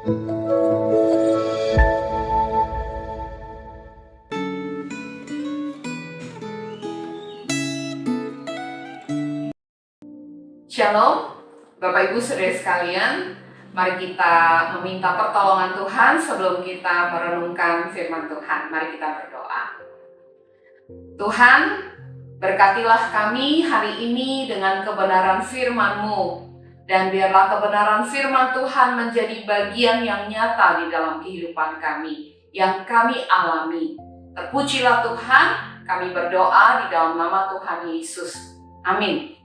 Shalom, Bapak Ibu Saudara sekalian, mari kita meminta pertolongan Tuhan sebelum kita merenungkan firman Tuhan. Mari kita berdoa. Tuhan, berkatilah kami hari ini dengan kebenaran firman-Mu, dan biarlah kebenaran firman Tuhan menjadi bagian yang nyata di dalam kehidupan kami, yang kami alami. Terpujilah Tuhan, kami berdoa di dalam nama Tuhan Yesus. Amin.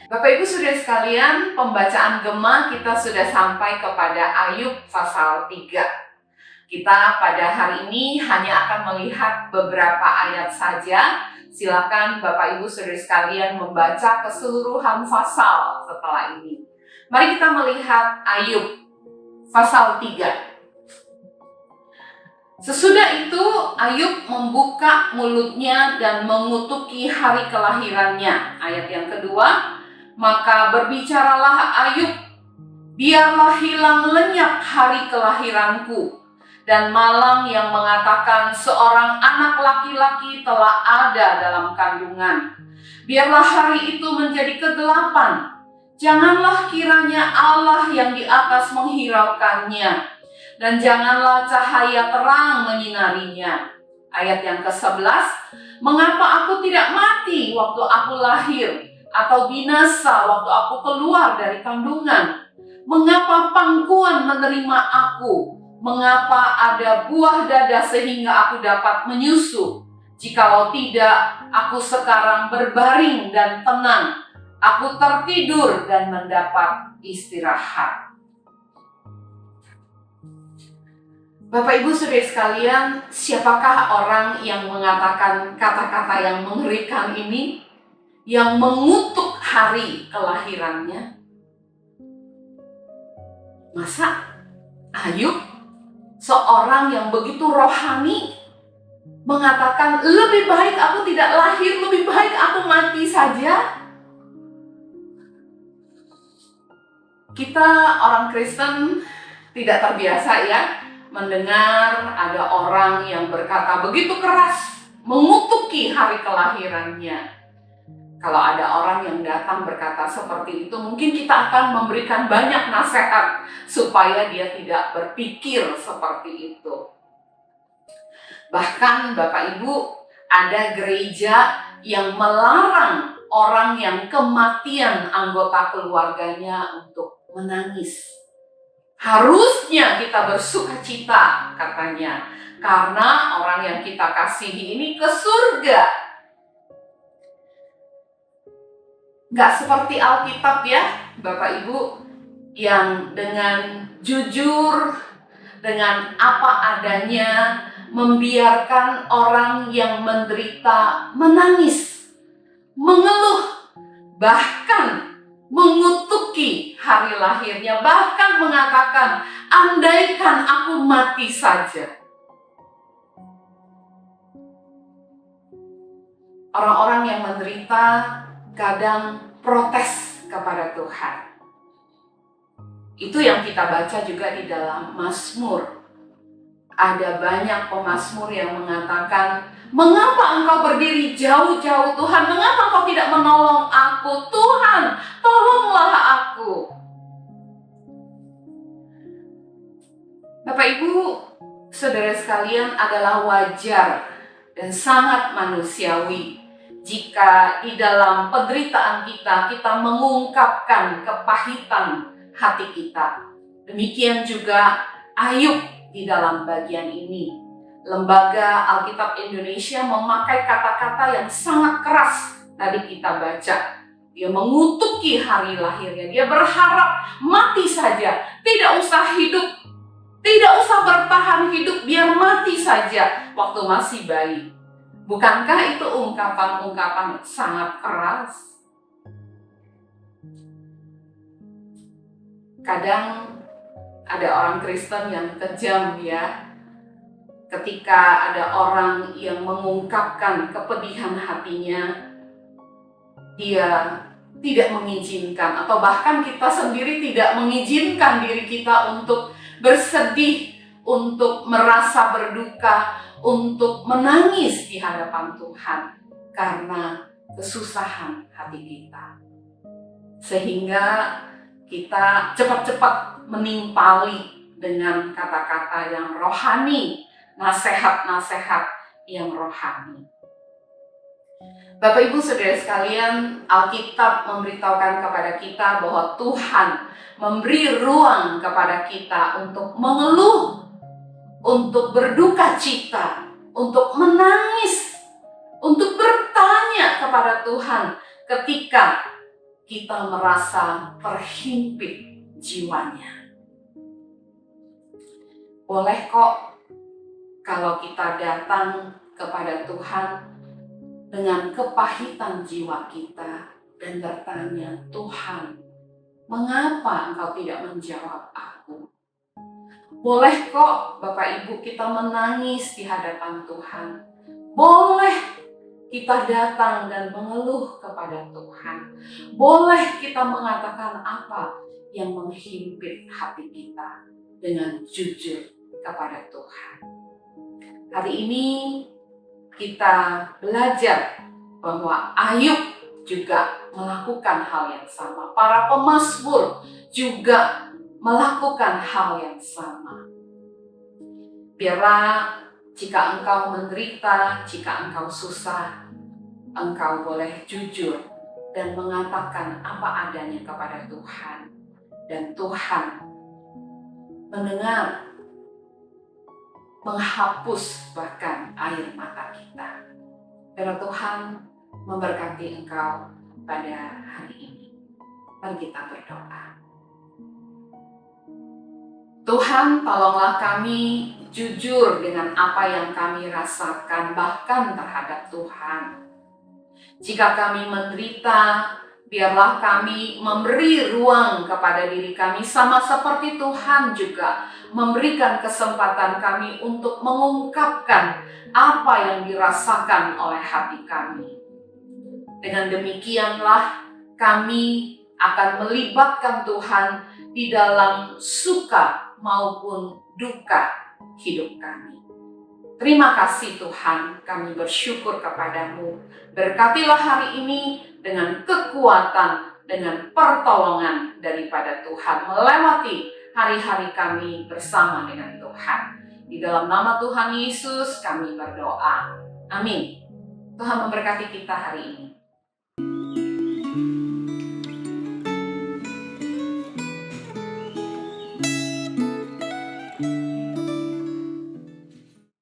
Bapak Ibu Saudara sekalian, pembacaan Gema kita sudah sampai kepada Ayub pasal 3. Kita pada hari ini hanya akan melihat beberapa ayat saja. Silakan Bapak Ibu Saudara sekalian membaca keseluruhan pasal setelah ini. Mari kita melihat Ayub pasal 3. Sesudah itu Ayub membuka mulutnya dan mengutuki hari kelahirannya. Ayat yang kedua, maka berbicaralah Ayub, biarlah hilang lenyap hari kelahiranku, dan malam yang mengatakan seorang anak laki-laki telah ada dalam kandungan. Biarlah hari itu menjadi kegelapan, janganlah kiranya Allah yang di atas menghiraukannya, dan janganlah cahaya terang menyinarinya. Ayat yang ke-11, mengapa aku tidak mati waktu aku lahir, atau binasa waktu aku keluar dari kandungan? Mengapa pangkuan menerima aku? Mengapa ada buah dada sehingga aku dapat menyusu? Jikalau tidak, aku sekarang berbaring dan tenang. Aku tertidur dan mendapat istirahat. Bapak Ibu Saudara sekalian, siapakah orang yang mengatakan kata-kata yang mengerikan ini? Yang mengutuk hari kelahirannya? Masa Ayub, seorang yang begitu rohani, mengatakan lebih baik aku tidak lahir, lebih baik aku mati saja? Kita orang Kristen tidak terbiasa ya mendengar ada orang yang berkata begitu keras mengutuki hari kelahirannya. Kalau ada orang yang datang berkata seperti itu, mungkin kita akan memberikan banyak nasihat supaya dia tidak berpikir seperti itu. Bahkan Bapak Ibu, ada gereja yang melarang orang yang kematian anggota keluarganya untuk menangis. Harusnya kita bersukacita katanya, karena orang yang kita kasihi ini ke surga. Gak seperti Alkitab ya Bapak Ibu, yang dengan jujur, dengan apa adanya membiarkan orang yang menderita menangis, mengeluh, bahkan mengutuki hari lahirnya, bahkan mengatakan andaikan aku mati saja. Orang-orang yang menderita kadang protes kepada Tuhan. Itu yang kita baca juga di dalam Mazmur. Ada banyak pemazmur yang mengatakan, mengapa engkau berdiri jauh-jauh Tuhan? Mengapa engkau tidak menolong aku? Tuhan, tolonglah aku. Bapak Ibu, saudara sekalian, adalah wajar dan sangat manusiawi jika di dalam penderitaan kita mengungkapkan kepahitan hati kita. Demikian juga Ayub di dalam bagian ini. Lembaga Alkitab Indonesia memakai kata-kata yang sangat keras. Tadi kita baca, dia mengutuki hari lahirnya. Dia berharap mati saja, tidak usah hidup, tidak usah bertahan hidup, biar mati saja waktu masih bayi. Bukankah itu ungkapan-ungkapan sangat keras? Kadang ada orang Kristen yang kejam ya, ketika ada orang yang mengungkapkan kepedihan hatinya, dia tidak mengizinkan, atau bahkan kita sendiri tidak mengizinkan diri kita untuk bersedih, untuk merasa berduka, untuk menangis di hadapan Tuhan karena kesusahan hati kita. Sehingga kita cepat-cepat menimpali dengan kata-kata yang rohani, nasihat-nasihat yang rohani. Bapak Ibu Saudara sekalian, Alkitab memberitahukan kepada kita bahwa Tuhan memberi ruang kepada kita untuk mengeluh, untuk berduka cita, untuk menangis, untuk bertanya kepada Tuhan ketika kita merasa terhimpit jiwanya. Boleh kok kalau kita datang kepada Tuhan dengan kepahitan jiwa kita dan bertanya, Tuhan, mengapa Engkau tidak menjawab aku? Boleh kok Bapak Ibu kita menangis di hadapan Tuhan. Boleh kita datang dan mengeluh kepada Tuhan. Boleh kita mengatakan apa yang menghimpit hati kita dengan jujur kepada Tuhan. Hari ini kita belajar bahwa Ayub juga melakukan hal yang sama. Para pemazmur juga melakukan hal yang sama. Biarlah jika engkau menderita, jika engkau susah, engkau boleh jujur dan mengatakan apa adanya kepada Tuhan. Dan Tuhan mendengar, menghapus bahkan air mata kita. Karena Tuhan memberkati engkau pada hari ini. Mari kita berdoa. Tuhan, tolonglah kami jujur dengan apa yang kami rasakan, bahkan terhadap Tuhan. Jika kami menderita, biarlah kami memberi ruang kepada diri kami, sama seperti Tuhan juga memberikan kesempatan kami untuk mengungkapkan apa yang dirasakan oleh hati kami. Dengan demikianlah kami akan melibatkan Tuhan di dalam suka maupun duka hidup kami. Terima kasih Tuhan, kami bersyukur kepadamu. Berkatilah hari ini dengan kekuatan, dengan pertolongan daripada Tuhan melewati hari-hari kami bersama dengan Tuhan. Di dalam nama Tuhan Yesus kami berdoa. Amin. Tuhan memberkati kita hari ini.